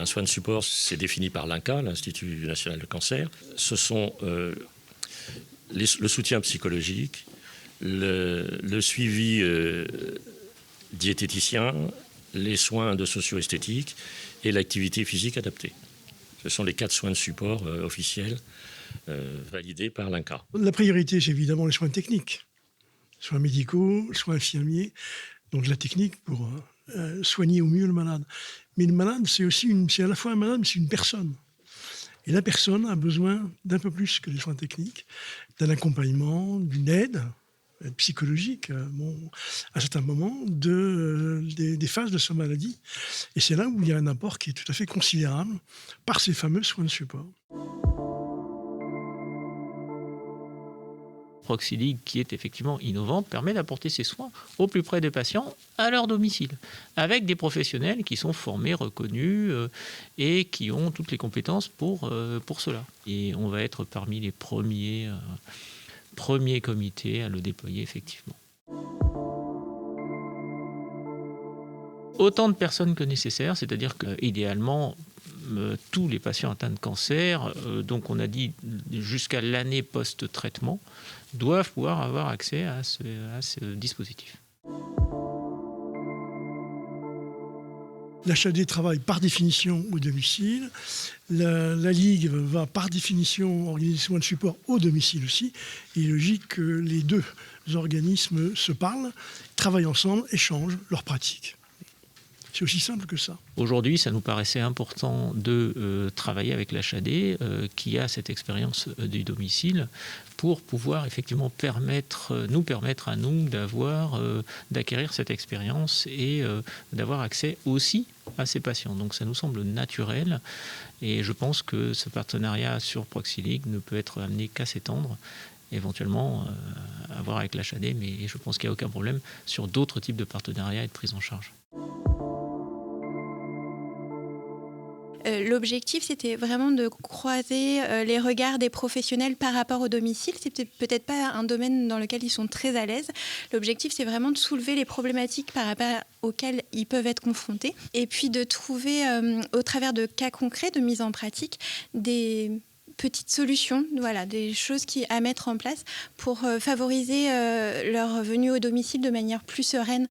Un soin de support, c'est défini par l'INCa, l'Institut national de cancer. Ce sont le soutien psychologique, le suivi diététicien, les soins de socio-esthétique et l'activité physique adaptée. Ce sont les 4 soins de support officiels validés par l'INCa. La priorité, c'est évidemment les soins techniques, soins médicaux, soins infirmiers, donc la technique pour soigner au mieux le malade. Mais le malade, c'est à la fois un malade, mais c'est une personne. Et la personne a besoin d'un peu plus que des soins techniques, d'un accompagnement, d'une aide psychologique à certains moments des phases de sa maladie. Et c'est là où il y a un apport qui est tout à fait considérable par ces fameux soins de support. Proxiligue, qui est effectivement innovante, permet d'apporter ces soins au plus près des patients, à leur domicile, avec des professionnels qui sont formés, reconnus et qui ont toutes les compétences pour cela. Et on va être parmi les premiers comités à le déployer effectivement. Autant de personnes que nécessaire, c'est-à-dire qu'idéalement, tous les patients atteints de cancer, donc on a dit jusqu'à l'année post-traitement, doivent pouvoir avoir accès à ce dispositif. L'HAD travaille par définition au domicile. La Ligue va par définition organiser des soins de support au domicile aussi. Il est logique que les deux organismes se parlent, travaillent ensemble, échangent leurs pratiques. C'est aussi simple que ça. Aujourd'hui, ça nous paraissait important de travailler avec l'HAD qui a cette expérience du domicile pour pouvoir effectivement nous permettre à nous d'acquérir cette expérience et d'avoir accès aussi à ces patients. Donc ça nous semble naturel et je pense que ce partenariat sur Proxiligue ne peut être amené qu'à s'étendre, éventuellement à voir avec l'HAD, mais je pense qu'il n'y a aucun problème sur d'autres types de partenariats et de prise en charge. L'objectif, c'était vraiment de croiser les regards des professionnels par rapport au domicile. C'est peut-être pas un domaine dans lequel ils sont très à l'aise. L'objectif, c'est vraiment de soulever les problématiques par rapport auxquelles ils peuvent être confrontés. Et puis de trouver, au travers de cas concrets, de mise en pratique, des petites solutions, des choses à mettre en place pour favoriser leur venue au domicile de manière plus sereine.